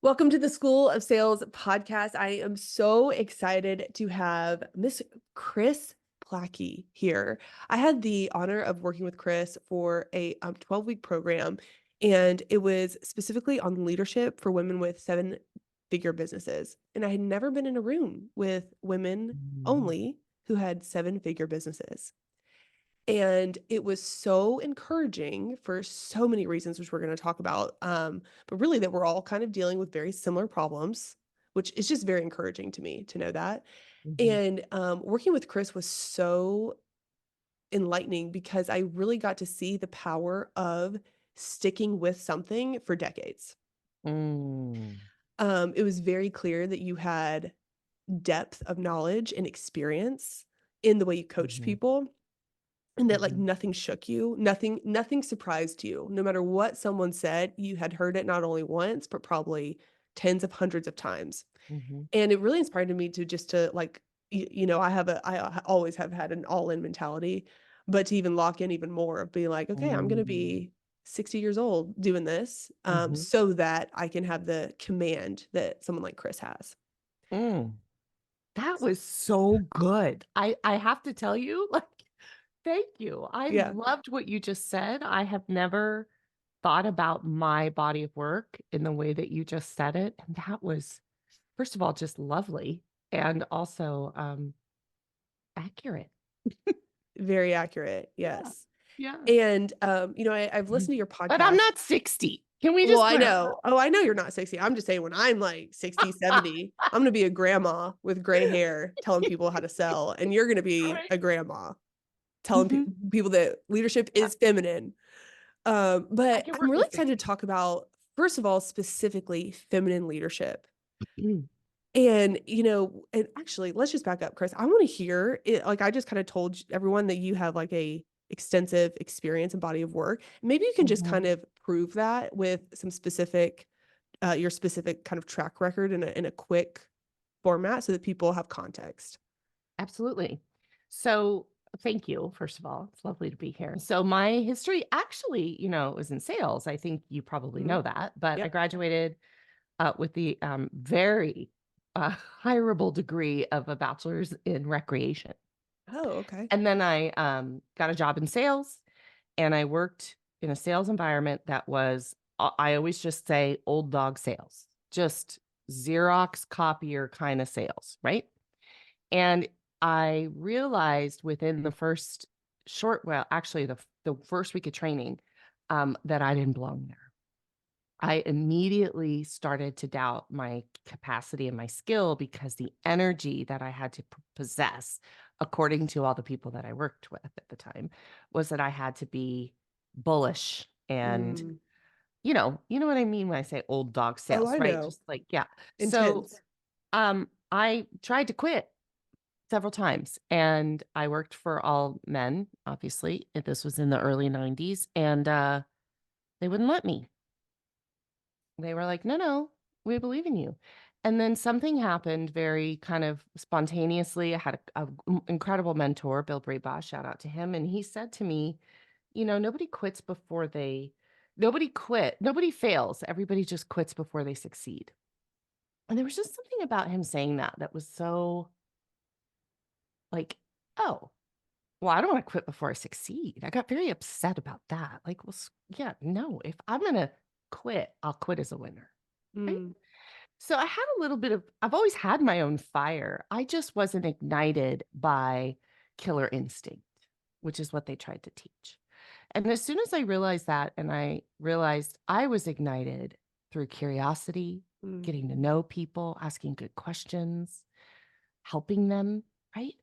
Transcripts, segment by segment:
Welcome to the School of Sales podcast. I am so excited to have Miss Chris Plackey here. I had the honor of working with Chris for a 12-week program, and it was specifically on leadership for women with seven-figure businesses. And I had never been in a room with women Mm. only who had seven-figure businesses. And it was so encouraging for so many reasons, which we're going to talk about. But really, that we're all kind of dealing with very similar problems, which is just very encouraging to me to know that. Mhm. And working with Chris was so enlightening because I really got to see the power of sticking with something for decades. Mm. It was very clear that you had depth of knowledge and experience in the way you coached Mhm. people. And that, like, Mhm. nothing shook you, nothing surprised you. No matter what someone said, you had heard it not only once, but probably tens of hundreds of times. Mhm. And it really inspired me to just to, like, I always have had an all-in mentality, but to even lock in even more of being like, "Okay, I'm gonna Mm. be 60 years old doing this, Mhm. so that I can have the command that someone like Chris has." Mm. That was so good. I have to tell you, like, thank you. I Yeah, loved what you just said. I have never thought about my body of work in the way that you just said it, and that was, first of all, just lovely and also, accurate. very accurate, Yeah. yes. Yeah. And, I've Mhm. listened to your But I'm podcast. not 60. Can we Well, just I clarify? know. Oh, I know you're not 60. I'm just saying when I'm like 60, 70, I'm gonna be a grandma with gray hair telling people how to sell, and you're gonna be Right. a grandma telling Mhm. people that leadership Yeah. is feminine. I But can I'm work really with excited to 60. talk about, first of all, specifically feminine leadership. Mm. And actually, let's just back up, Chris. I wanna hear it. Like, I just kinda told everyone that you have, like, a extensive experience and body of work. Maybe you can just kind Mhm. of prove that with some specific your specific kind of track record in a quick format so that people have context. Absolutely. So, thank you, first of all. It's lovely to be here. So, my history actually, was in sales. I think you probably Mhm. know that, but I Yep. graduated with the very hireable degree of a bachelor's in recreation. Oh, okay. And then I got a job in sales and I worked in a sales environment that was, I always just say, old dog sales, just Xerox copier kind of sales, right? And I realized within the first well, actually the first week of training, that I didn't belong there. I immediately started to doubt my capacity and my skill because the energy that I had to possess, according to all the people that I worked with at the time, was that I had to be bullish and Mm. you know what I mean when I say old dog Oh, sales, I right? know. Just like, yeah. So Intense. I tried to quit several times, and I worked for all men, obviously. This was in the early 90s, and, they wouldn't let me. They were like, "No, no, we believe in you." And then something happened very kind of spontaneously. I had a incredible mentor, Bill Braybaugh, shout out to him, and he said to me, "Nobody quits before nobody fails, everybody just quits before they succeed." And there was just something about him saying that that was so like, "Oh, well, I don't wanna quit before I succeed." I got very upset about that. Like, well, yeah, no, if I'm gonna quit, I'll quit as a winner, right? Mm. So I had a little bit of I've always had my own fire. I just wasn't ignited by killer instinct, which is what they tried to teach. And as soon as I realized that, and I realized I was ignited through curiosity, Mm. getting to know people, asking good questions, helping them, right?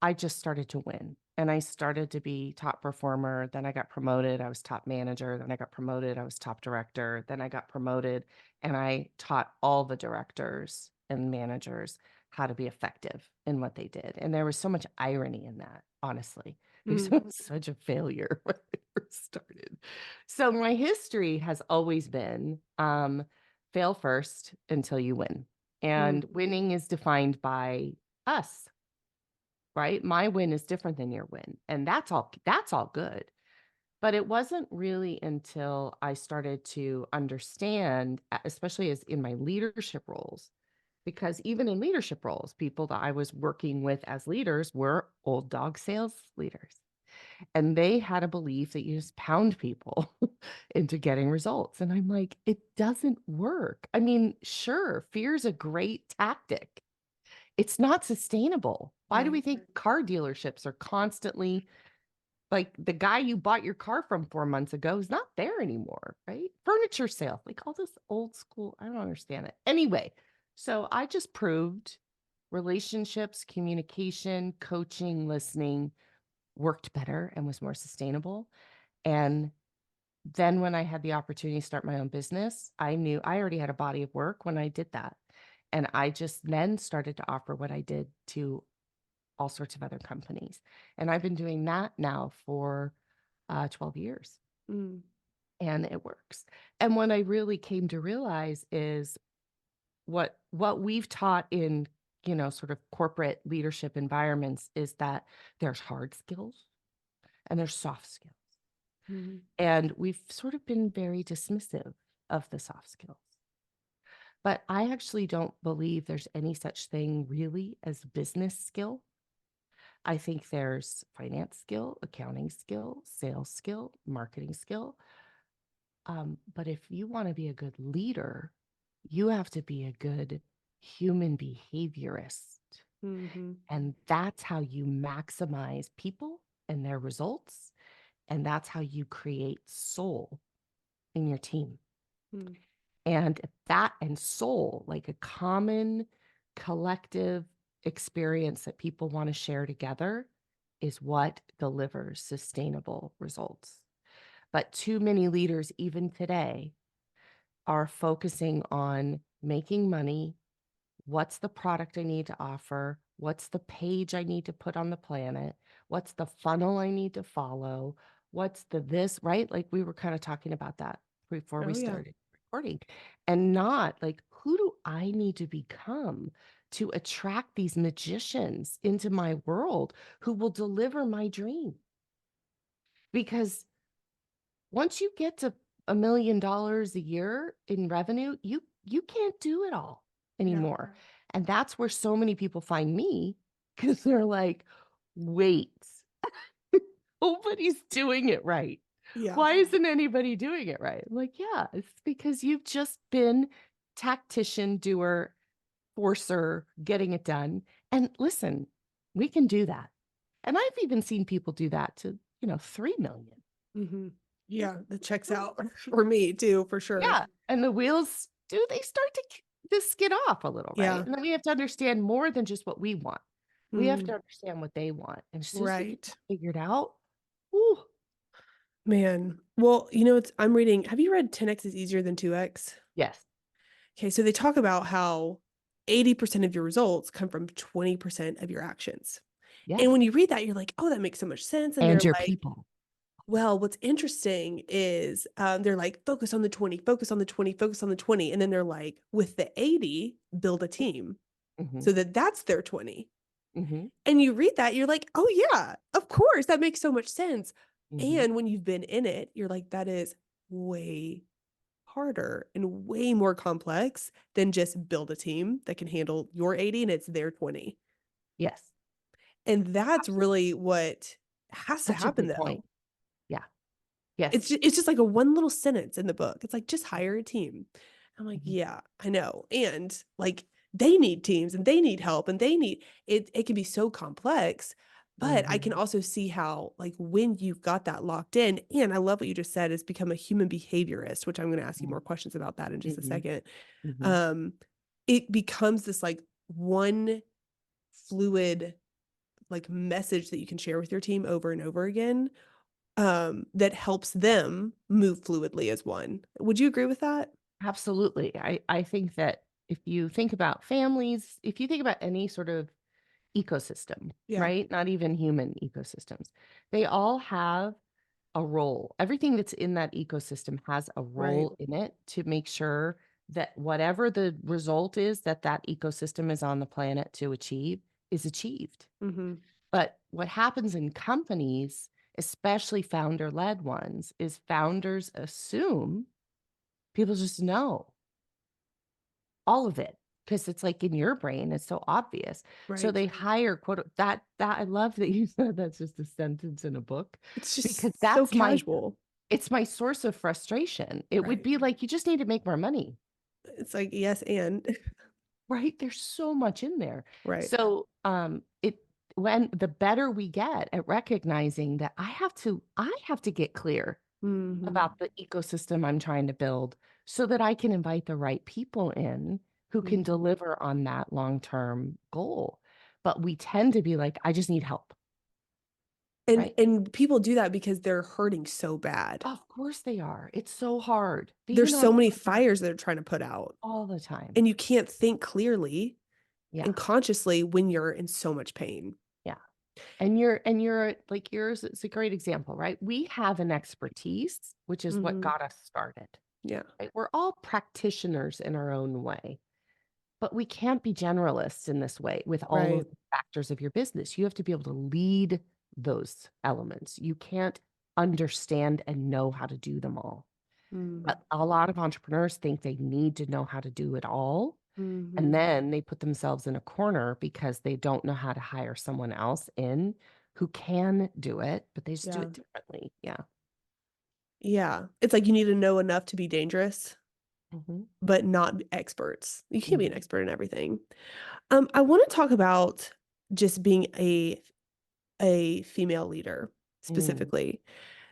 I just started to win, and I started to be top performer, then I got promoted, I was top manager, then I got promoted, I was top director, then I got promoted, and I taught all the directors and managers how to be effective in what they did, and there was so much irony in that, honestly, because Mhm. it was such a failure when I first started. So my history has always been, fail first until you win, Mm. and winning is defined by us. Right? My win is different than your win, and that's all good. But it wasn't really until I started to understand, especially as in my leadership roles, because even in leadership roles, people that I was working with as leaders were old dog sales leaders. And they had a belief that you just pound people into getting results. And I'm like, it doesn't work. I mean, sure, fear is a great tactic. It's not sustainable. Why do we Right. think car dealerships are constantly like the guy you bought your car from 4 months ago is not there anymore, right? Furniture sale, like all this old school. I don't understand it. Anyway, so I just proved relationships, communication, coaching, listening worked better and was more sustainable. And then when I had the opportunity to start my own business, I knew I already had a body of work when I did that. And I just then started to offer what I did to all sorts of other companies. And I've been doing that now for 12 years Mm, and it works. And what I really came to realize is what we've taught in, sort of corporate leadership environments is that there's hard skills and there's soft skills. mhm. And we've sort of been very dismissive of the soft skills. But I actually don't believe there's any such thing really as business skill. I think there's finance skill, accounting skill, sales skill, marketing skill. But if you want to be a good leader, you have to be a good human behaviorist. Mhm. And that's how you maximize people and their results. And that's how you create soul in your team. Mm. And that and soul, like a common collective experience that people want to share together, is what delivers sustainable results. But too many leaders, even today, are focusing on making money. What's the product I need to offer? What's the page I need to put on the planet? What's the funnel I need to follow? What's the this, right? Like we were kind of talking about that before we Oh, yeah. started recording, and not like, who do I need to become to attract these magicians into my world who will deliver my dream? Because once you get to $1 million a year in revenue, you can't do it all Yeah. anymore. And that's where so many people find me because they're like, wait, nobody's doing it right. Yeah. Why isn't anybody doing it right? I'm like, yeah, it's because you've just been tactician, doer, forcer, getting it done. And listen, we can do that. And I've even seen people do that to, 3 million. Mhm. Yeah, that checks out for me too, for sure. Yeah, and the wheels they start to skid off a little, right? Yeah. And then we have to understand more than just what we want. We have to Mm, understand what they want, and as soon as we get that right. figured out, ooh, Man. Well, I'm reading, have you read 10x is easier than 2x? yes, Okay, so they talk about how 80% of your results come from 20% of your actions. And yes, when you read that, you're like, "Oh, that makes so much sense." And and they're your like, people. well, what's interesting is, they're like, "Focus on the 20, focus on the 20, focus on the 20." And then they're like, "With the 80, build a team Mhm, so that that's their 20." mhm, And you read that, you're like, "Oh, yeah, of course, that makes so much sense." mhm, And when you've been in it, you're like, "That is way harder and way more complex than just build a team that can handle your 80 and it's their 20." yes, And that's absolutely, really what has to such a happen, good though. point. Yeah, yes, It's just like a one little sentence in the book. It's like, "Just hire a team." I'm like, mhm, "Yeah, I know." And, like, they need teams, and they need help, and they need it can be so complex, but I can mhm, also see how, like, when you've got that locked in and I love what you just said is become a human behaviorist, which I'm gonna ask you more mhm, questions about that in just a mhm, second. mhm. Um, it becomes this, like, one fluid, like, message that you can share with your team over and over again, that helps them move fluidly as one. Would you agree with that? Absolutely. I think that if you think about families, if you think about any sort of ecosystem, Yeah, right? Not even human ecosystems. They all have a role. Everything that's in that ecosystem has a right. role in it to make sure that whatever the result is that that ecosystem is on the planet to achieve is achieved. Mhm. But what happens in companies especially founder-led ones, is founders assume people just know all of it because it's like in your brain, it's so obvious. So Right. they hire that I love that you said that's just a sentence in a book It's because just so that's my casual. it's my source of frustration. It would Right. be like, you just need to make more money, It's like, yes, and right? There's so much in there. right. So, it when the better we get at recognizing that I have to get clear Mhm. about the ecosystem I'm trying to build so that I can invite the right people in who can Mhm. deliver on that long-term goal. But we tend to be like, I just need help, right? And people do that because they're hurting so bad. Of course they are. It's so hard. Being There's an so many entrepreneur fires they're trying to put out, all the time. and you can't think clearly Yeah. and consciously when you're in so much pain. Yeah. And you're like yours is a great example, right? We have an expertise, which is what Mhm. got us started. Yeah. Right? We're all practitioners in our own way, but we can't be generalists in this way with all Right. of the factors of your business. You have to be able to lead those elements. You can't understand and know how to do them all. Mm. But a lot of entrepreneurs think they need to know how to do it all. And Mhm. then they put themselves in a corner because they don't know how to hire someone else in who can do it, but they just do Yeah. it differently. Yeah. Yeah. It's like you need to know enough to be dangerous, Mhm. but not be experts. You can't be an Mhm. expert in everything. I wanna talk about just being a female leader Mm. specifically.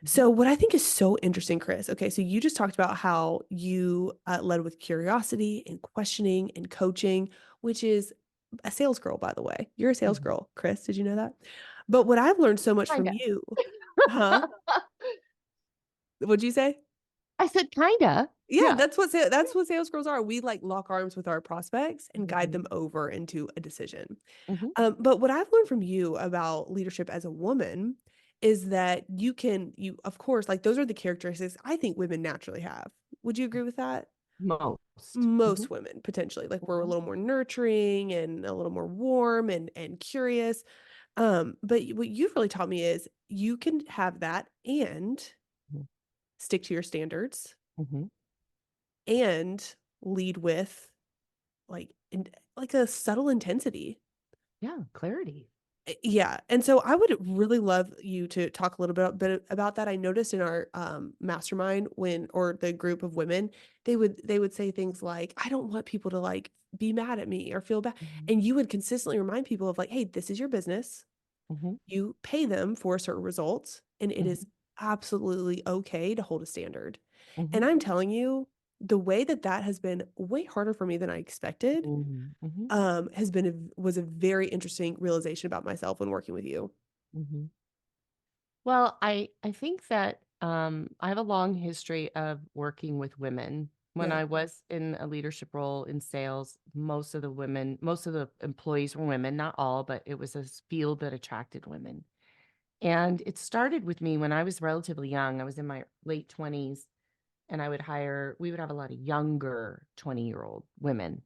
Mhm. So what I think is so interesting, Chris, okay, so you just talked about how you, led with curiosity and questioning and coaching, which is a sales girl, by the way. You're a sales Mhm. girl, Chris, did you know that? But what I've learned so much from Kinda. you. Huh? What'd you say? I said kinda. Yeah, Yeah. that's what sales girls are. We, like, lock arms with our prospects and guide Mhm. them over into a decision. Mhm. But what I've learned from you about leadership as a woman is that you of course, like, those are the characteristics I think women naturally have. Would you agree with that? Most. Most Mhm. women, potentially, like, we're a Mhm. little more nurturing and a little more warm and curious. But what you've really taught me is you can have that and Mhm. stick to your standards Mhm. and lead with, like a subtle intensity. Yeah, clarity. Yeah, and so I would really love you to talk a little bit about that. I noticed in our, mastermind when or the group of women, they would say things like, "I don't want people to, like, be mad at me or feel bad," Mhm. and you would consistently remind people of like, "Hey, this is your business. Mhm. You pay them for a certain result, and it is Mhm. absolutely okay to hold a standard." And Mhm. I'm telling you, the way that that has been way harder for me than I expected, Mhm. Mhm. has been was a very interesting realization about myself when working with you. Mhm. Well, I think that, I have a long history of working with women. When Yeah. I was in a leadership role in sales, most of the employees were women, not all, but it was a field that attracted women. And it started with me when I was relatively young. I was in my late 20s, and we would have a lot of younger 20-year-old women.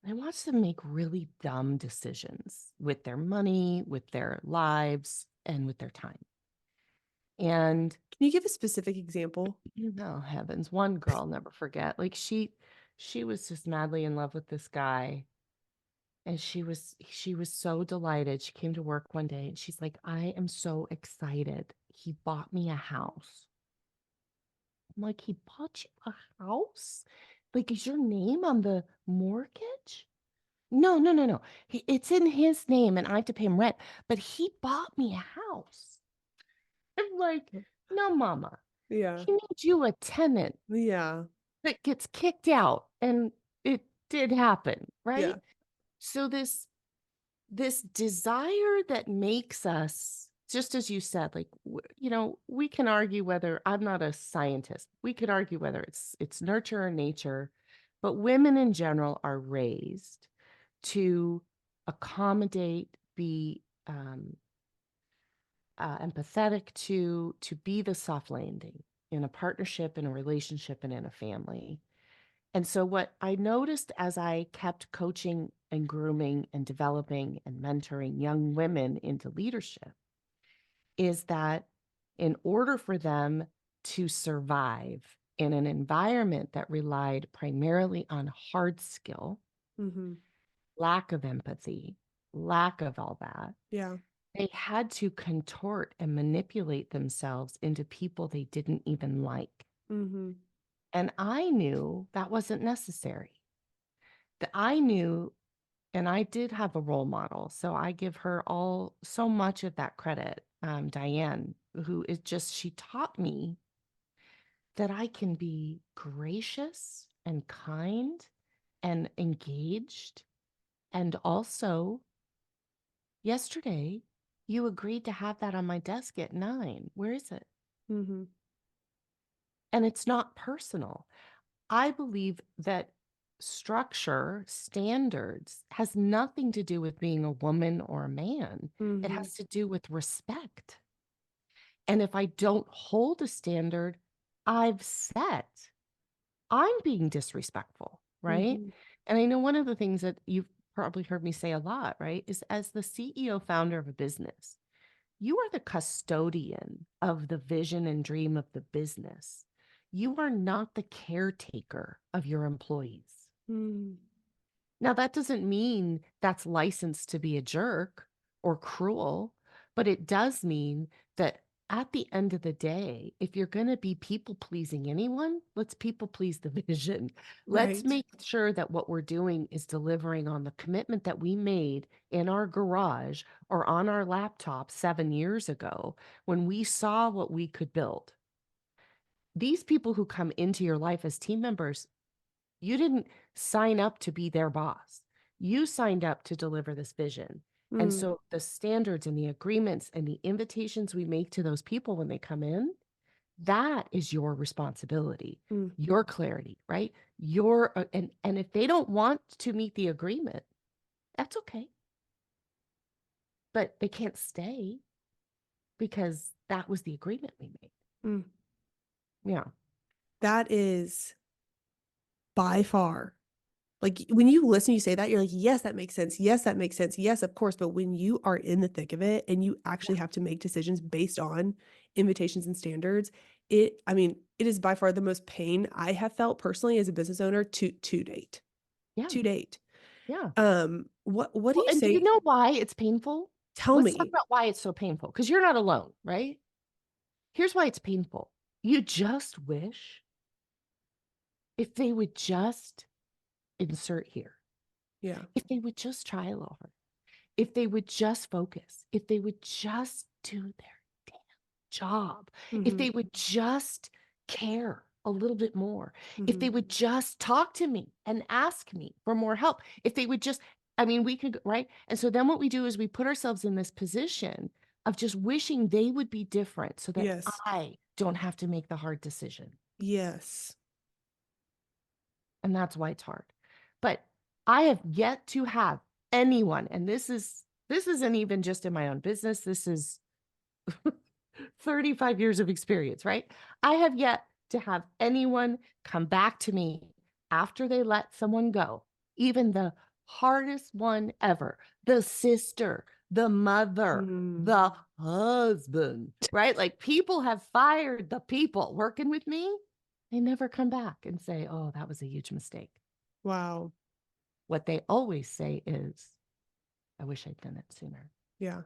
I watched them make really dumb decisions with their money, with their lives, and with their time. And Can you give a specific example? oh heavens, one girl I'll never forget. Like she was just madly in love with this guy. And she was so delighted. She came to work one day and she's like, I am so excited. He bought me a house. I'm like, he bought you a house? Like, is your name on the mortgage? No, no, no, no. It's in his name and I have to pay him rent, but he bought me a house. I'm like, no, mama. Yeah. He made you a tenant Yeah. that gets kicked out, and it did happen, Yeah. right? So this desire that makes us, just as you said, like we can argue whether, I'm not a scientist, we could argue whether it's nurture or nature, but women in general are raised to accommodate, be empathetic, to be the soft landing in a partnership, in a relationship, and in a family. And so, what I noticed as I kept coaching and grooming and developing and mentoring young women into leadership is that in order for them to survive in an environment that relied primarily on hard skill, Mhm. lack of empathy, lack of all that, Yeah. they had to contort and manipulate themselves into people they didn't even like. Mhm. And I knew that wasn't necessary. That I knew, and I did have a role model, so I give her all so much of that credit, Diane, who is just she taught me that I can be gracious and kind and engaged. And also, yesterday, you agreed to have that on my desk at 9. Where is it? Mhm. And it's not personal. I believe that structure, standards has nothing to do with being a woman or a man. It Mhm. has to do with respect. And if I don't hold a standard I've set, I'm being disrespectful, right? Mhm. And I know one of the things that you've probably heard me say a lot, right, is as the CEO founder of a business, you are the custodian of the vision and dream of the business. You are not the caretaker of your employees. Mm. Now, that doesn't mean that's licensed to be a jerk or cruel, but it does mean that at the end of the day, if you're going to be people pleasing anyone, let's people please the vision. Let's Right. make sure that what we're doing is delivering on the commitment that we made in our garage or on our laptop 7 years ago when we saw what we could build. These people who come into your life as team members, you didn't sign up to be their boss. You signed up to deliver this vision. And Mm. so the standards and the agreements and the invitations we make to those people when they come in, that is your responsibility, Mm. your clarity, right? Your and if they don't want to meet the agreement, that's okay. But they can't stay because that was the agreement we made. Mm. Yeah. That is by far like, when you listen, you say that, you're like, "Yes, that makes sense. Yes, that makes sense. Yes, of course." But when you are in the thick of it and you actually have to make decisions based on invitations and standards, I mean, it is by far the most pain I have felt personally as a business owner to date. Yeah. To date. Yeah. What do Well, you and do you say? know why it's painful? Tell Let's talk me. about why it's so painful because you're not alone, right? Here's why it's painful. You just wish if they would just insert here, Yeah. if they would just try a little harder, if they would just focus, if they would just do their damn job, if Mhm. they would just care a little bit more, if they Mhm. would just talk to me and ask me for more help, if they would just, I mean, we could, right? And so then what we do is we put ourselves in this position of just wishing they would be different so that Yes. I don't have to make the hard decision. Yes. And that's why it's hard. But I have yet to have anyone, and this isn't even just in my own business, this is 35 years of experience, right? I have yet to have anyone come back to me after they let someone go, even the hardest one ever, the sister, the mother, Mm. the husband, right? Like people have fired the people working with me. They never come back and say, oh, that was a huge mistake. Wow. What they always say is, I wish I'd done it sooner. Yeah.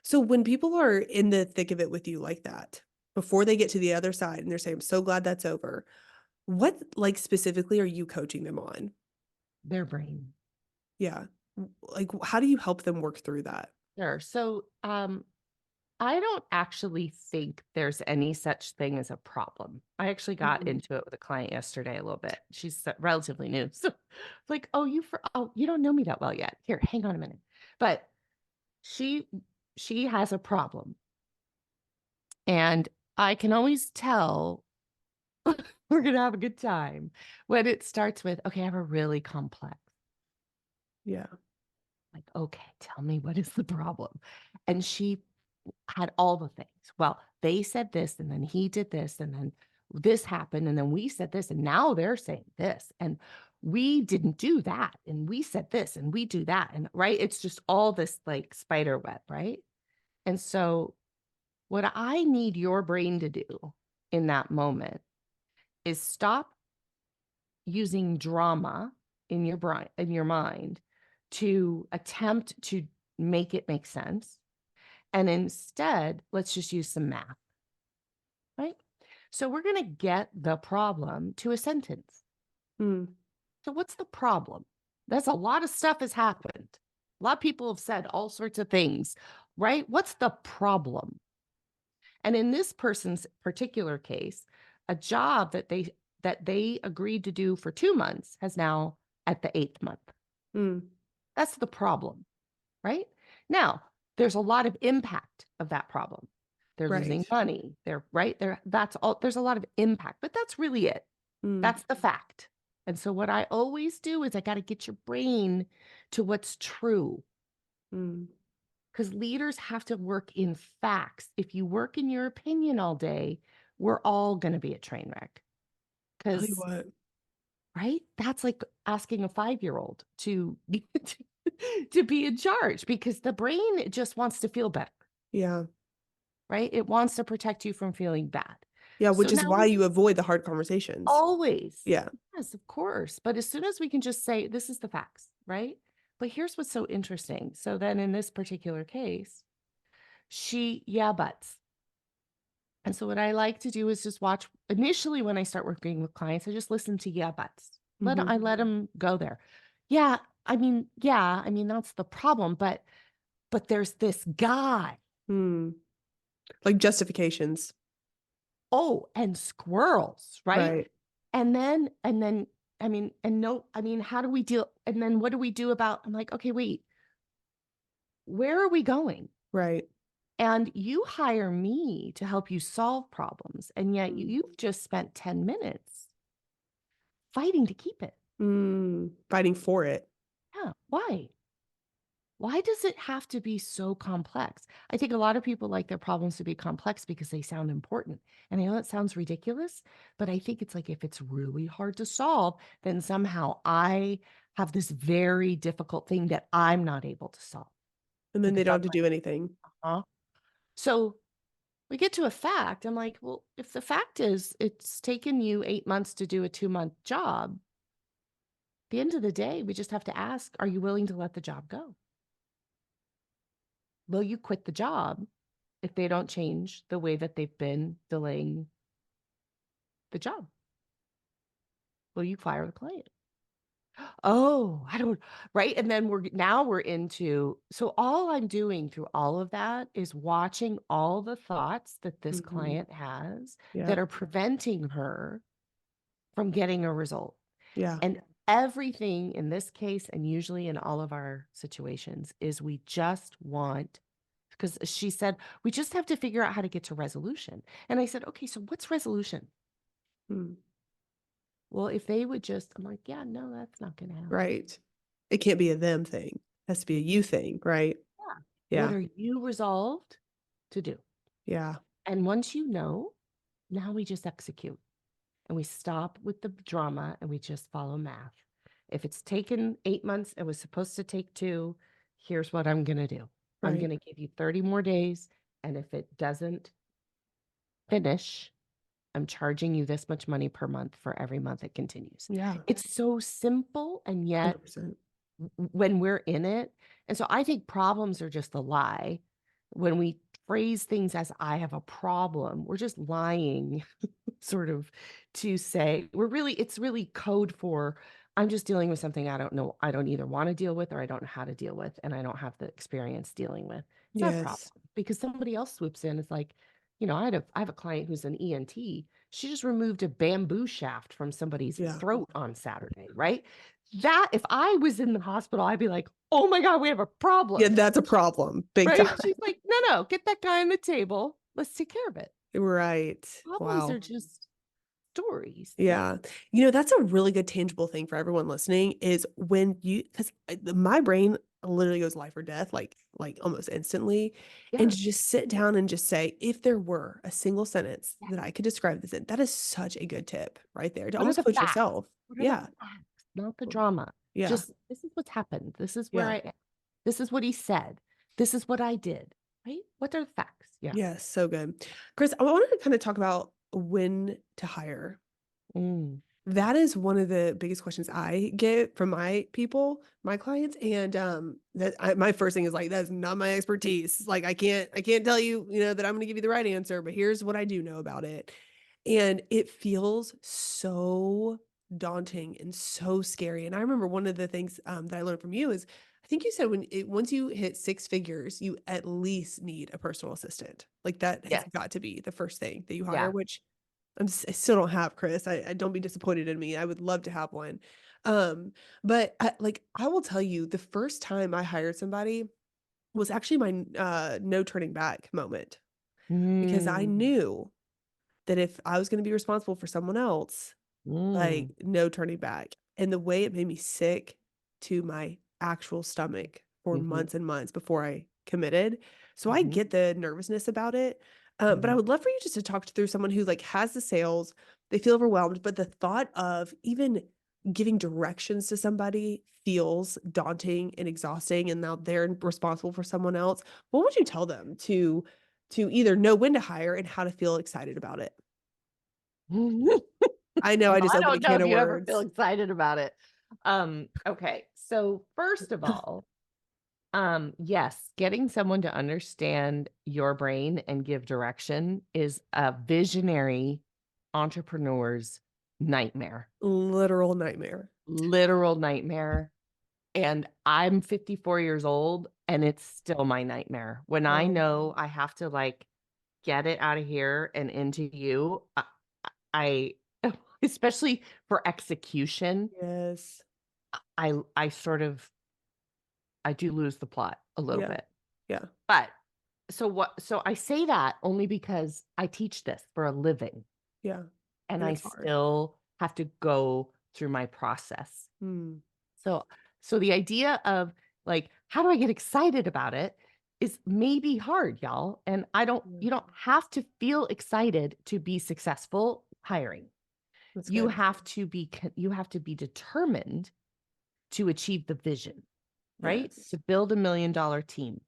So when people are in the thick of it with you like that, before they get to the other side and they're saying, "I'm so glad that's over," what, like, specifically are you coaching them on? Their brain. Yeah. Like, how do you help them work through that? Sure. So, I don't actually think there's any such thing as a problem. I actually got Mhm. into it with a client yesterday a little bit. She's relatively new. So, like, oh, you don't know me that well yet. Here, hang on a minute. But she she has a problem. And I can always tell we're gonna have a good time when it starts with, okay, I have a really complex. Yeah. Like, okay, tell me what is the problem? And she had all the things. Well, they said this, and then he did this, and then this happened, and then we said this, and now they're saying this, and we didn't do that, and we said this, and we do that, and right? It's just all this like spider web, right? And so What I need your brain to do in that moment is stop using drama in your brain, in your mind, to attempt to make it make sense. And instead, let's just use some math, right? So we're going to get the problem to a sentence. Mm, So what's the problem? That's a lot of stuff has happened. A lot of people have said all sorts of things, right? What's the problem? And in this person's particular case, a job that they agreed to do for 2 months has now at the 8th month. mm, That's the problem, right? Now, there's a lot of impact of that problem. They're right. losing money. They're right there. That's all. There's a lot of impact, but that's really it. Mm, That's the fact. And so what I always do is I got to get your brain to what's true, mm. because leaders have to work in facts. If you work in your opinion all day, we're all going to be a train wreck. Tell you Because, what. right? That's like asking a 5-year-old to to be in charge, because the brain just wants to feel better, Yeah. right? It wants to protect you from feeling bad. Yeah, So which is now why we you avoid the hard conversations. always, Yeah. yes, of course. But as soon as we can just say, this is the facts, right? But here's what's so interesting. So then in this particular case, yeah, buts. And so what I like to do is just watch initially when I start working with clients, I just listen to yeah, buts. Mhm. I let them go there. Yeah, I mean, that's the problem, but there's this guy. Mm. Like justifications. Oh, and squirrels, right? Right. And then, I mean, and no, I mean, how do we deal? And then what do we do about? I'm like, okay, wait, where are we going? Right. And you hire me to help you solve problems, and yet Mm. you've just spent 10 minutes fighting to keep it. Mm. Fighting for it. Yeah. Why? Why does it have to be so complex? I think a lot of people like their problems to be complex because they sound important. And I know it sounds ridiculous, but I think it's like if it's really hard to solve, then somehow I have this very difficult thing that I'm not able to solve And then they because don't I'm have to like, do anything. huh? So we get to a fact. I'm like, well, if the fact is it's taken you 8 months to do a 2-month job, at the end of the day, we just have to ask, are you willing to let the job go? Will you quit the job if they don't change the way that they've been delaying the job? Will you fire the client? Oh, I don't, right? And then we're into, so all I'm doing through all of that is watching all the thoughts that this Mhm. client has Yeah. that are preventing her from getting a result. Yeah. And everything in this case, and usually in all of our situations, is we just want, because she said, we just have to figure out how to get to resolution. And I said, okay, so what's resolution? Mm. Well, if they would just, I'm like, yeah, no, that's not going to happen. Right. It can't be a them thing. It has to be a you thing, right? Yeah. What Yeah. are you resolved to do? Yeah. And once you know, now we just execute and we stop with the drama and we just follow math. If it's taken 8 months, it was supposed to take 2. Here's what I'm going to do. I'm Right. going to give you 30 more days. And if it doesn't finish, I'm charging you this much money per month for every month it continues. Yeah. It's so simple, and yet 100%. when we're in it, and so I think problems are just a lie. When we phrase things as I have a problem, we're just lying sort of to say it's really code for I'm just dealing with something I don't know, I don't either want to deal with or I don't know how to deal with, and I don't have the experience dealing with. It's not a problem Yes. because somebody else swoops in. It's like, I have a client who's an ENT. She just removed a bamboo shaft from somebody's Yeah. throat on Saturday, right? That if I was in the hospital, I'd be like, oh my God, we have a Yeah, problem, that's a problem. Big right? time. She's like, no, get that guy on the table. Let's take care of it. Right. Problems are Wow. just stories. Yeah. Yeah. That's a really good tangible thing for everyone listening is when because my brain literally goes life or death, like almost instantly. And Yeah. to just sit down and just say, if there were a single sentence Yeah. that I could describe this in, that is such a good tip right there to What are almost the coach facts? yourself. What are the Yeah. facts? Not the drama. Yeah. Just this is what's happened. This is where Yeah. I am. This is what he said. This is what I did. right? What are the facts? Yeah. Yes, so good. Chris, I wanted to kinda talk about when to hire. Mm, That is one of the biggest questions I get from my people, my clients, and, my first thing is like, "That's not my expertise." Like, I can't tell you, that I'm gonna give you the right answer, but here's what I do know about it. And it feels so daunting and so scary, and I remember one of the things, that I learned from you is I think you said once you hit 6 figures, you at least need a personal assistant. Like, that has yes. got to be the first thing that you hire, Yeah. which I still don't have, Chris. I don't be disappointed in me. I would love to have one. Um, but I will tell you, the first time I hired somebody was actually my, no turning back moment because I Mm, knew that if I was gonna be responsible for someone else, like, mm, no turning back, and the way it made me sick to my actual stomach for mhm, months and months before I committed, so I mhm, get the nervousness about it, but I mhm. would love for you just to talk through someone who, like, has the sales, they feel overwhelmed, but the thought of even giving directions to somebody feels daunting and exhausting, and now they're responsible for someone else. What would you tell them to either know when to hire and how to feel excited about it? I know I Well, just I opened a don't know can if of you ever feel words. excited about it. Okay. So first of all, yes, getting someone to understand your brain and give direction is a visionary entrepreneur's nightmare, Literal nightmare. literal nightmare. And I'm 54 years old and it's still my nightmare. When I Oh, know I have to like get it out of here and into you, I especially for execution, yes. I sort of I do lose the plot a little Yeah, bit. yeah, But so I say that only because I teach this for a living yeah, and and I it's hard. still have to go through my process. Mm, So the idea of like how do I get excited about it is maybe hard, y'all. And I don't yeah, you don't have to feel excited to be successful hiring. that's You good. have to be you have to be determined to achieve the vision, right? Yes. To build $1 million team.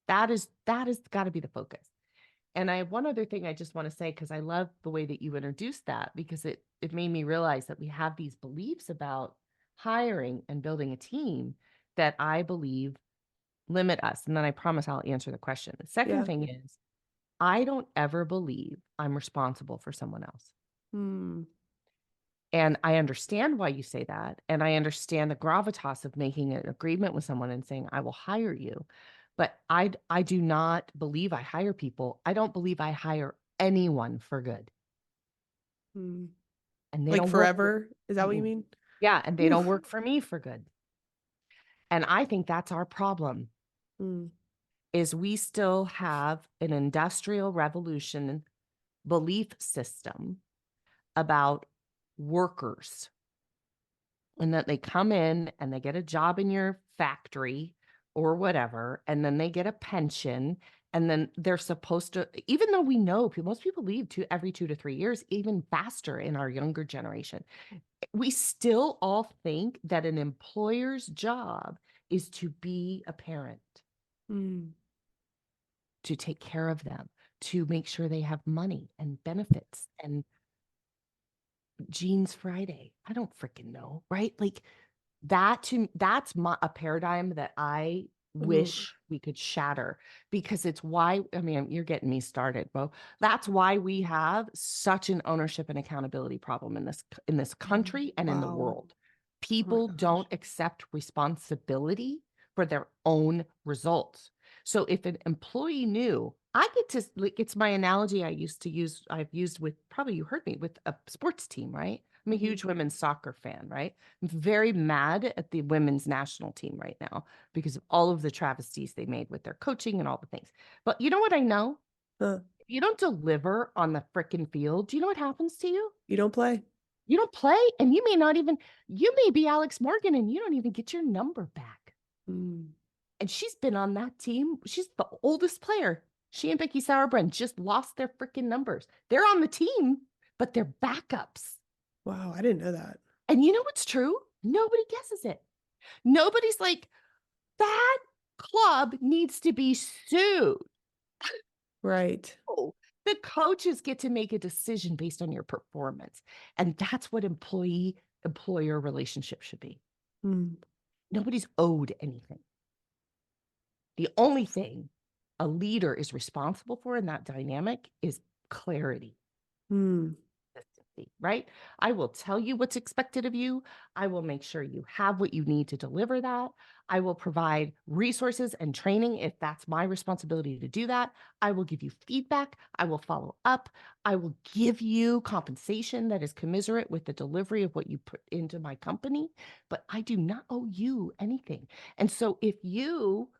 That is gotta be the focus. And I have one other thing I just wanna say because I love the way that you introduced that because it made me realize that we have these beliefs about hiring and building a team that I believe limit us, and then I promise I'll answer the question. The second Yeah. thing is, I don't ever believe I'm responsible for someone else. Mm, And I understand why you say that, and I understand the gravitas of making an agreement with someone and saying, "I will hire you." But I do not believe I hire people. I don't believe I hire anyone for good, mm. and they Like don't work forever? Is that what you mm-mm. mean? Yeah, and they don't Oof. work for me for good. And I think that's our problem, Mm, is we still have an industrial revolution belief system about workers. And that they come in and they get a job in your factory or whatever, and then they get a pension, and then they're supposed to even though we know most people leave every 2 to 3 years, even faster in our younger generation. We still all think that an employer's job is to be a parent, mm. to take care of them, to make sure they have money and benefits and Jeans Friday. I don't freaking know, right? Like that's a paradigm that I Ooh, wish we could shatter because it's why I mean, you're getting me started, Bo. That's why we have such an ownership and accountability problem in this country and in the wow. world. Oh my People gosh. don't accept responsibility for their own results. So if an employee knew, I get to like it's my analogy I've used with probably you heard me with a sports team, right? I'm a Mhm. huge women's soccer fan, right? I'm very mad at the women's national team right now because of all of the travesties they made with their coaching and all the things. But you know what I know? Huh. If you don't deliver on the frickin' field, do you know what happens to you? You don't play? You don't play and you may be Alex Morgan and you don't even get your number back. Mm. And she's been on that team. She's the oldest player. She and Becky Sauerbrunn just lost their freaking numbers. They're on the team, but they're backups. Wow, I didn't know that. And you know what's true? Nobody guesses it. Nobody's like, that club needs to be sued. Right. Oh, the coaches get to make a decision based on your performance. And that's what employee employer relationship should be. Mm, Nobody's owed anything. The only thing a leader is responsible for in that dynamic is clarity. mm, Consistency, right? I will tell you what's expected of you. I will make sure you have what you need to deliver that. I will provide resources and training if that's my responsibility to do that. I will give you feedback. I will follow up. I will give you compensation that is commensurate with the delivery of what you put into my company, but I do not owe you anything. And so if you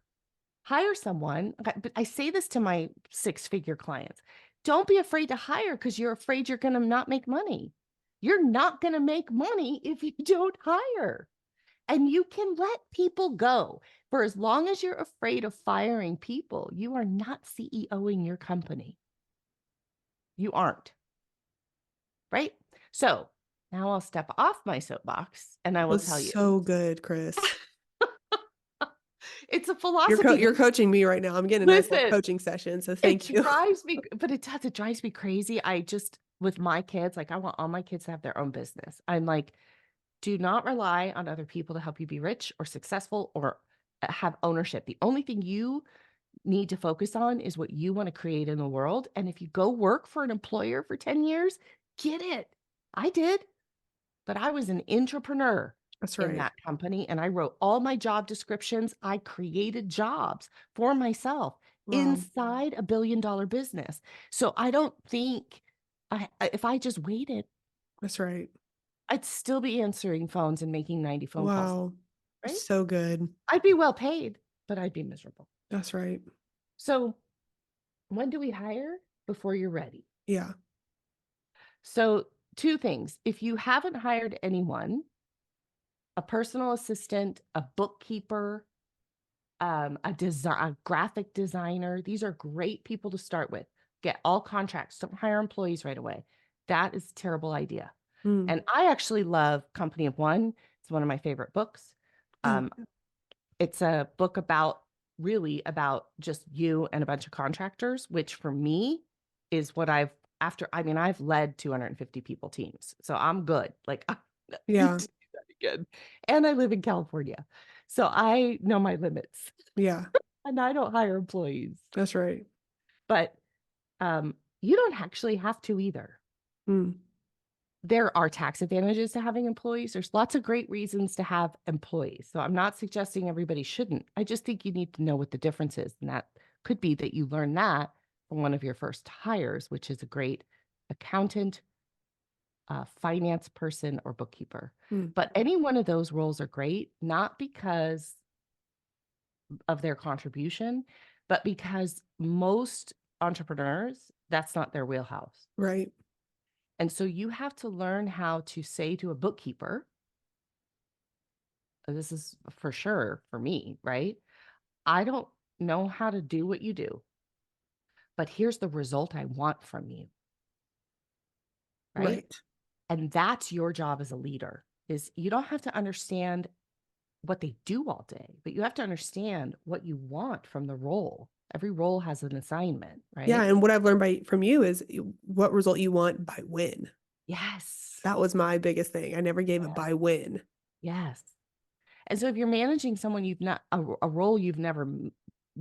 hire someone, but I say this to my six-figure clients. Don't be afraid to hire because you're afraid you're going to not make money. You're not going to make money if you don't hire. And you can let people go. For as long as you're afraid of firing people, you are not CEOing your company. You aren't, right? So now I'll step off my soapbox and I that will was tell you so good, Chris. it's a philosophy You're that coaching me right now. I'm getting a nice little listen. coaching session, so It thank you. drives me but it does, it drives me crazy. I just with my kids, like, I want all my kids to have their own business. I'm like, "Do not rely on other people to help you be rich or successful or, have ownership. The only thing you need to focus on is what you wanna create in the world, and if you go work for an employer for 10 years, get it." I did. But I was an entrepreneur That's in right. that company, and I wrote all my job descriptions. I created jobs for myself Wow. inside a billion-dollar business. So I don't think if I just waited, That's right. I'd still be answering phones and making 90 phone calls, Wow. right? So good. I'd be well paid, but I'd be miserable. That's right. So when do we hire? Before you're ready. Yeah. So 2 things. If you haven't hired anyone, a personal assistant, a bookkeeper, a graphic designer. These are great people to start with. Get all contracts. Don't hire employees right away. That is a terrible idea. Mm. And I actually love Company of One. It's one of my favorite books. Oh, Um, it's a book about really about just you and a bunch of contractors, which for me is what I've after. I mean, I've led 250 people teams, so I'm good. Like I need yeah. to do that again. And I live in California, so I know my limits. Yeah. And I don't hire employees, That's right. but, you don't actually have to either. Mm. There are tax advantages to having employees. There's lots of great reasons to have employees. So I'm not suggesting everybody shouldn't. I just think you need to know what the difference is. And that could be that you learn that from one of your first hires, which is a great accountant, finance person, or bookkeeper. Mm. But any one of those roles are great, not because of their contribution, but because most entrepreneurs, that's not their wheelhouse. Right. And so you have to learn how to say to a bookkeeper, this is for sure for me, right? I don't know how to do what you do, but here's the result I want from you, right? Right. And that's your job as a leader is you don't have to understand what they do all day, but you have to understand what you want from the role. Every role has an assignment, Yeah, right? and what I've learned from you is what result you want by when. Yes. That was my biggest thing. I never gave it by when. Yes. And so if you're managing someone you've not a role you've never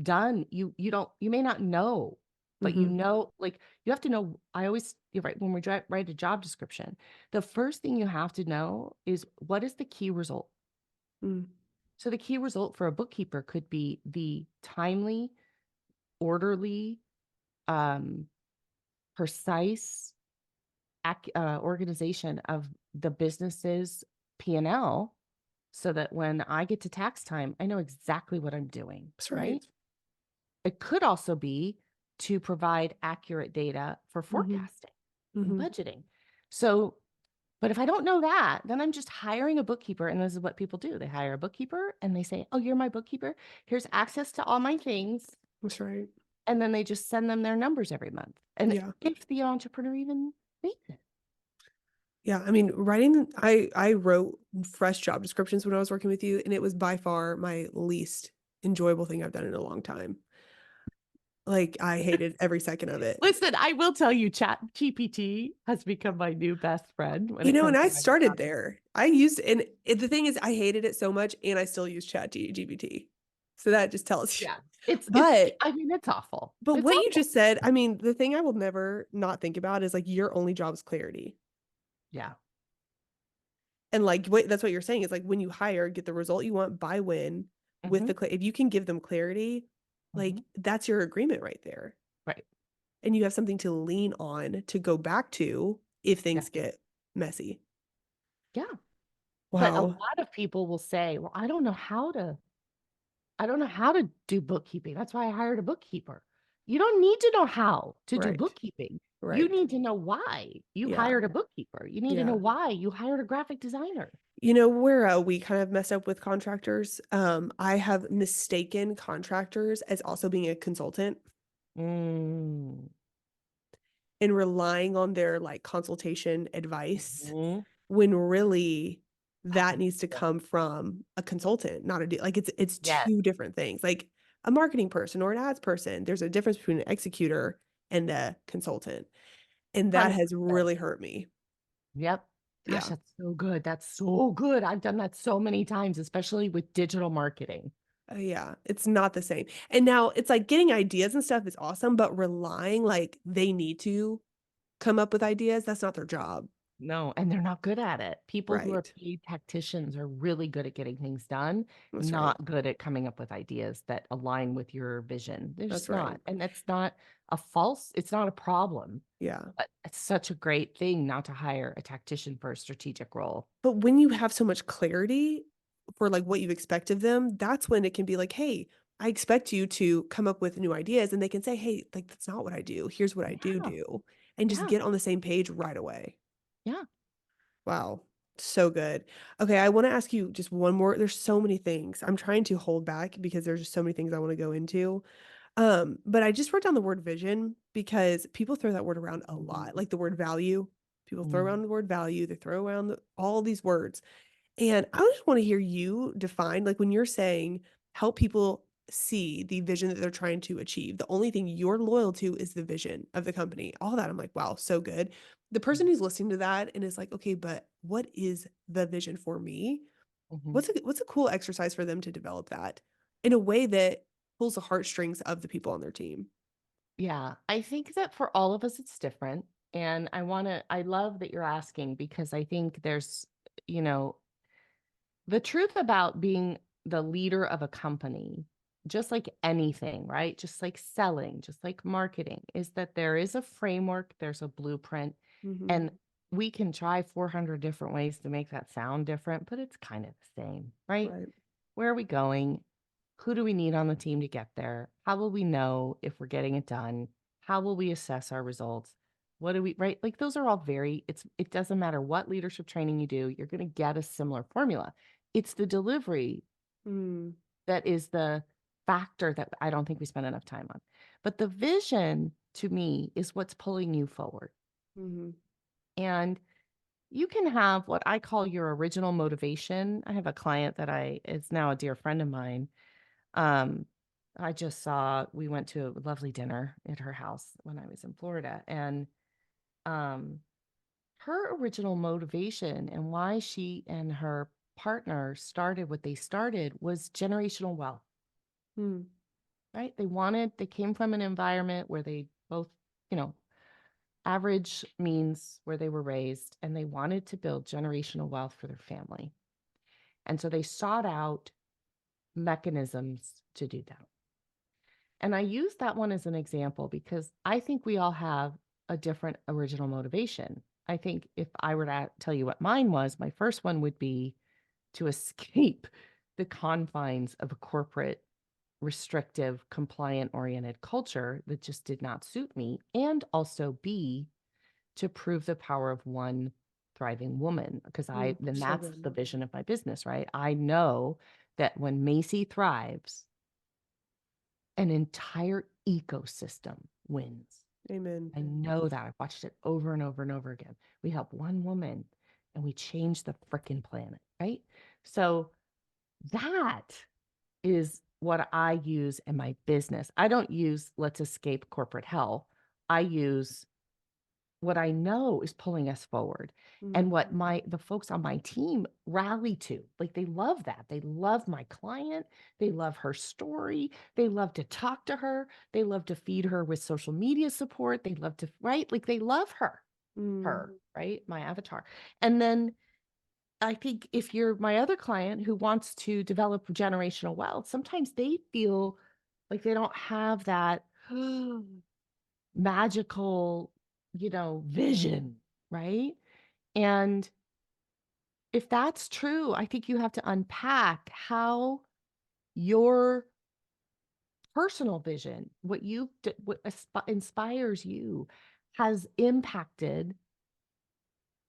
done, you don't you may not know, but you Mhm. know, like you have to know. I always you're right when we write a job description, the first thing you have to know is what is the key result. Mm. So the key result for a bookkeeper could be the timely, orderly, um, precise organization of the business's P&L so that when I get to tax time, I know exactly what I'm doing, That's right? right. It could also be to provide accurate data for Mhm. forecasting and Mhm. budgeting. So, but if I don't know that, then I'm just hiring a bookkeeper. And this is what people do. They hire a bookkeeper and they say, "Oh, you're my bookkeeper. Here's access to all my things." That's right. And then they just send them their numbers every month. And Yeah. if the entrepreneur even needs it. Yeah, I mean, I wrote fresh job descriptions when I was working with you, and it was by far my least enjoyable thing I've done in a long time. Like, I hated every second of it. Listen, I will tell you, Chat GPT has become my new best friend when You it know, and comes to I writing started copy. there. I used and the thing is I hated it so much and I still use ChatGPT. So that just tells you. Yeah. But I mean, it's awful. but It's what you awful. just said, I mean, the thing I will never not think about is like your only job is clarity. Yeah. And like what that's what you're saying is like when you hire, get the result you want by when with Hmm. the if you can give them clarity, Hmm. like that's your agreement right there. Right. And you have something to lean on to go back to if Yeah. things get messy. Yeah. But a Wow. lot of people will say, well, I don't know how to do bookkeeping. That's why I hired a bookkeeper. You don't need to know how to do Right. bookkeeping. You Right. need to know why you Yeah. hired a bookkeeper. You need to know Yeah. why you hired a graphic designer. You know, where we kind of messed up with contractors, I have mistaken contractors as also being a consultant Mm. and relying on their like consultation advice Mhm. when really that Oh, needs to yeah. come from a consultant, not a like it's Yes, two different things. Like a marketing person or an ads person, there's a difference between an executor and a consultant. And that has 100%. really hurt me. Yep. Gosh, Yeah. that's so good. That's so good. I've done that so many times, especially with digital marketing. Yeah, it's not the same. And now it's like getting ideas and stuff is awesome, but relying like they need to come up with ideas, that's not their job. No, and they're not good at it. People who are Right. paid tacticians are really good at getting things done, That's right. not good at coming up with ideas that align with your vision. They're That's just right. not. And it's not a problem, Yeah. but it's such a great thing not to hire a tactician for a strategic role. But when you have so much clarity for like what you expect of them, that's when it can be like, "Hey, I expect you to come up with new ideas." And they can say, "Hey, like that's not what I do. Here's what I do Yeah. do." And just Yeah. get on the same page right away. Yeah. Wow. So good. Okay, I want to ask you just one more. There's so many things. I'm trying to hold back because there's just so many things I want to go into. But I just wrote down the word vision because people throw that word around a lot, Mhm. like the word value. People throw around Mhm. the word value, they throw around all these words. And I just want to hear you define, like when you're saying help people see the vision that they're trying to achieve. The only thing you're loyal to is the vision of the company. All that I'm like, wow, so good. The person who's listening to that and is like, okay, but what is the vision for me? Mhm. What's a cool exercise for them to develop that in a way that pulls the heartstrings of the people on their team? Yeah, I think that for all of us, it's different. And I love that you're asking because I think you know, the truth about being the leader of a company, just like anything, right? Just like selling, just like marketing, is that there is a framework, there's a blueprint, Mhm. and we can try 400 different ways to make that sound different, but it's kind of the same, right? Right. Where are we going? Who do we need on the team to get there? How will we know if we're getting it done? How will we assess our results? What do we right? Like those are all it doesn't matter what leadership training you do, you're going to get a similar formula. It's the delivery Mm. that is the factor that I don't think we spend enough time on. But the vision to me is what's pulling you forward. Mhm. And you can have what I call your original motivation. I have a client that I is now a dear friend of mine. Um, I just saw we went to a lovely dinner at her house when I was in Florida, and um, her original motivation and why she and her partner started what they started was generational wealth, Mm. right? They came from an environment where they both, you know, average means where they were raised, and they wanted to build generational wealth for their family. And so they sought out mechanisms to do that. And I use that one as an example because I think we all have a different original motivation. I think if I were to tell you what mine was, my first one would be to escape the confines of a corporate, restrictive, compliant oriented culture that just did not suit me, and also B, to prove the power of one thriving woman. Because Mm. then So that's good. the vision of my business, right? I know that when Macy thrives, an entire ecosystem wins. Amen. I know that. I've watched it over and over and over again. We help one woman and we change the frickin' planet, right? So that is what I use in my business. I don't use let's escape corporate hell. I use what I know is pulling us forward and Mm, what the folks on my team rally to. Like they love that. They love my client. They love her story. They love to talk to her. They love to feed her with social media support. They love to, right? Like they love mm, right? My avatar. And then I think if you're my other client who wants to develop generational wealth, sometimes they feel like they don't have that magical, yeah, vision, right? And if that's true, I think you have to unpack how your personal vision, what inspires you, has impacted,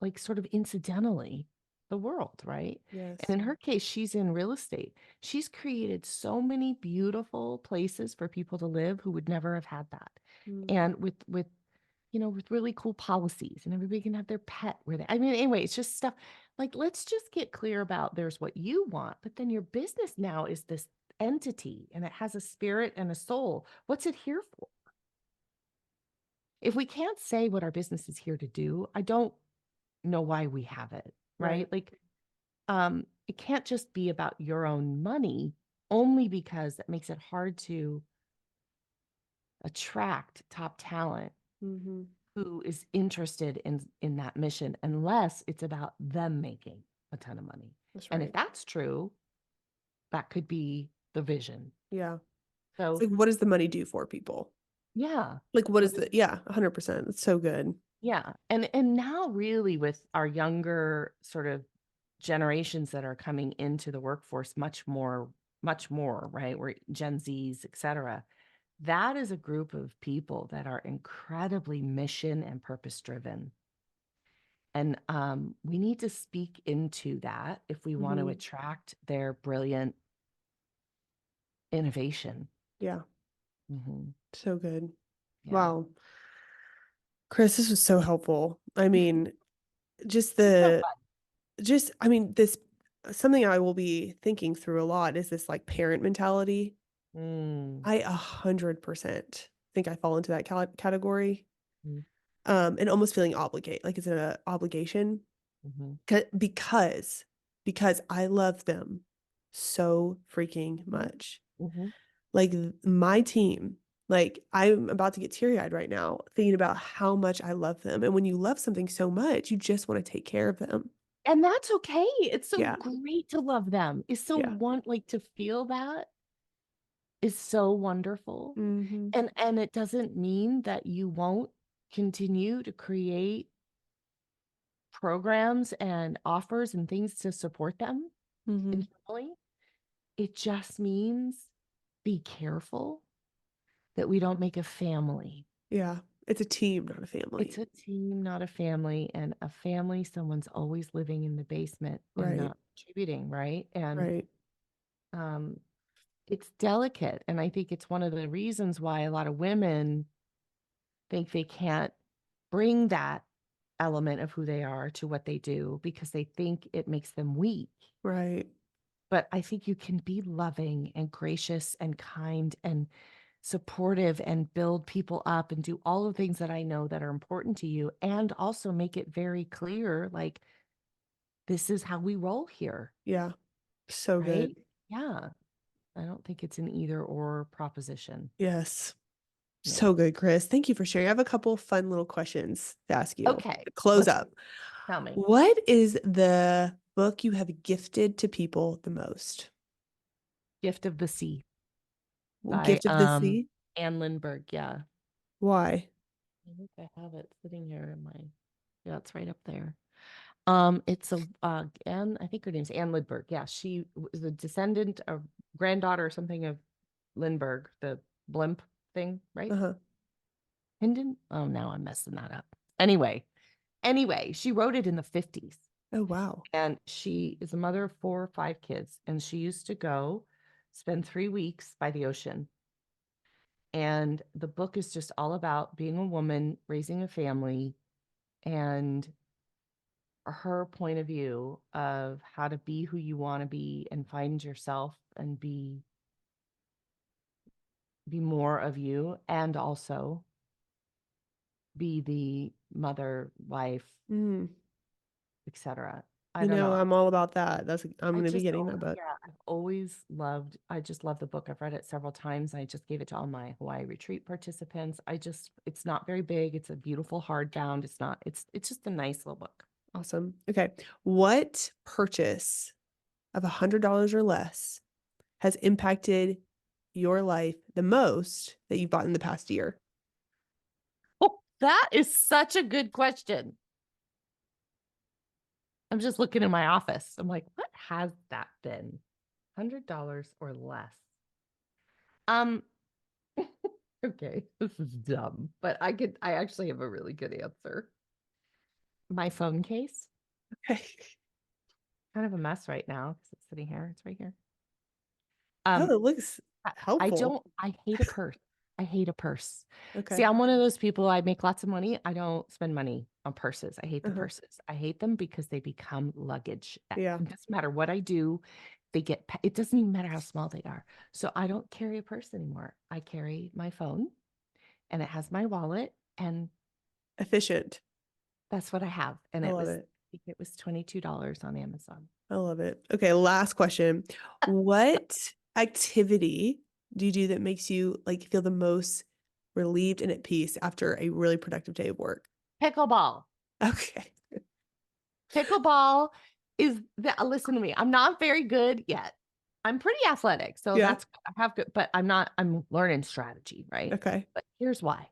like, sort of incidentally, the world, right? And yes. in her case, she's in real estate. She's created so many beautiful places for people to live who would never have had that. Mm, And with really cool policies, and everybody can have their pet where they, I mean, anyway, it's just stuff like, let's just get clear about there's what you want, but then your business now is this entity and it has a spirit and a soul. What's it here for? If we can't say what our business is here to do, I don't know why we have it, right. right? Like, it can't just be about your own money, only because that makes it hard to attract top talent Hmm. who is interested in that mission, unless it's about them making a ton of money. That's And if right. that's true, that could be the vision. Yeah. It's So like, what does the money do for people? yeah. Like, what What is is the, yeah, 100%. It's so good. Yeah. And now really with our younger sort of generations that are coming into the workforce much more, right? We're Gen Zs, et cetera. That is a group of people that are incredibly mission and purpose driven. And we need to speak into that if we want to Hmm. attract their brilliant innovation. Yeah. Hmm. So good. Yeah. Wow. Chris, this was so helpful. I mean, just It's so the, fun. I mean, this, something I will be thinking through a lot is this like parent mentality. Mm, I 100% think I fall into that category. mm, And almost feeling obligate, like it's an obligation mhm, because I love them so freaking mhm, much. mhm. Like my team, like I'm about to get teary-eyed right now thinking about how much I love them. And when you love something so much, you just want to take care of them. And that's okay. It's so Yeah. great to love them. It's so Yeah. like to feel that is so wonderful. Hmm. And it doesn't mean that you won't continue to create programs and offers and things to support them Hmm. internally. It just means be careful that we don't make a family. Yeah. It's a team, not a It's family. a team, not a family. And a family, someone's always living in the basement and Right. not contributing, right? And Right. um, it's delicate. And I think it's one of the reasons why a lot of women think they can't bring that element of who they are to what they do because they think it makes them weak. Right. But I think you can be loving and gracious and kind and supportive and build people up and do all the things that I know that are important to you, and also make it very clear, like, this is how we roll here, Yeah. So right? good. Yeah. I don't think it's an either or proposition. Yes. Yeah. So good, Chris. Thank you for sharing. I have a couple fun little questions to ask you Okay. to close Let's up. tell me. What is the book you have gifted to people the most? Gift of the Sea by Gift of the Sea? Anne Lindbergh. Yeah. Why? I think I have it sitting here in my, yeah, it's right up there. It's a Anne, I think her name's Anne Lindbergh. Yeah, she was a descendant of granddaughter or something of Lindbergh, the blimp thing, right? Uh-huh. Hinden? Oh, now I'm messing that up. Anyway, she wrote it in the 50s. Oh, wow. And she is a mother of 4 or 5 kids. And she used to go spend 3 weeks by the ocean. And the book is just all about being a woman, raising a family, and her point of view of how to be who you want to be and find yourself and be be more of you and also be the mother, wife, Mm. etc. I don't know. I'm all about that. I'm I gonna be just, getting oh that book. yeah, I've always loved, I just love the book. I've read it several times. I just gave it to all my Hawaii retreat participants. It's not very big. It's a beautiful hardbound. It's just a nice little book. Awesome. Okay. What purchase of $100 or less has impacted your life the most that you've bought in the past year? Oh, that is such a good question. I'm just looking in my office. I'm like, what has that been? $100 or less. Um, okay, this is dumb, but I actually have a really good answer. My phone case, Okay. kind of a mess right now because it's sitting here. It's right here. Oh, Um, it looks helpful. I hate a purse. I hate a purse. See, Okay. I'm one of those people, I make lots of money. I don't spend money on purses. I hate the Uh-huh. purses. I hate them because they become luggage. Yeah. It doesn't matter what I do. It doesn't even matter how small they are. So I don't carry a purse anymore. I carry my phone and it has my wallet and Efficient. that's what I have. And I love I it. think it was $22 on Amazon. I love it. Okay, last question. What activity do you do that makes you like feel the most relieved and at peace after a really productive day of work? Pickleball. Okay. Pickleball is listen to me. I'm not very good yet. I'm pretty athletic, so Yeah. I have good, but I'm learning strategy, right? Okay. But here's why.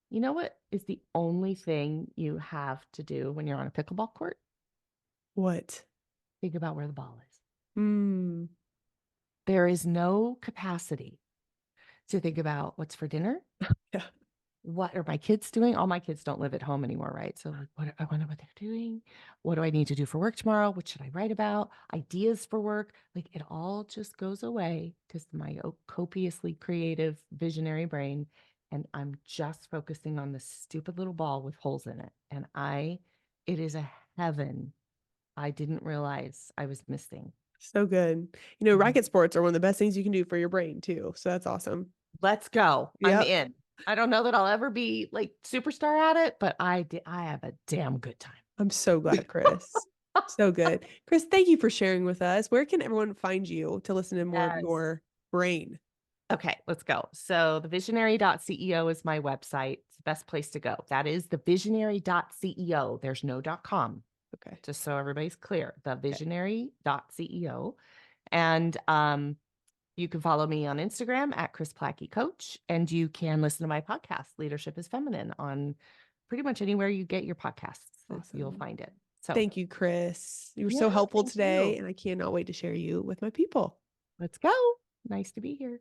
You know what is the only thing you have to do when you're on a pickleball court? What? Think about where the ball is. Mm. There is no capacity to think about what's for dinner. Yeah. What are my kids doing? All my kids don't live at home anymore, right? So like, I wonder what they're doing. What do I need to do for work tomorrow? What should I write about? Ideas for work. Like it all just goes away because my copiously creative, visionary brain. And I'm just focusing on this stupid little ball with holes in it. It is a heaven I didn't realize I was missing. So good. Mhm. Racket sports are one of the best things you can do for your brain too. So that's awesome. Let's go. I'm Yep. in. I don't know that I'll ever be like superstar at it, but I have a damn good time. I'm so glad, Chris. So good. Chris, thank you for sharing with us. Where can everyone find you to listen to more of Yes. your brain? Okay, let's go. So thevisionary.ceo is my website. It's the best place to go. That is thevisionary.ceo. There's no .com, Okay. just so everybody's clear. Okay. Thevisionary.ceo. And you can follow me on Instagram at Chris Plackey Coach, and you can listen to my podcast, Leadership is Feminine, on pretty much anywhere you get your podcasts. You'll Awesome. find it. So Thank you, Chris. You were yeah, so helpful thank today, you. and I cannot wait to share you with my people. Let's go. Nice to be here.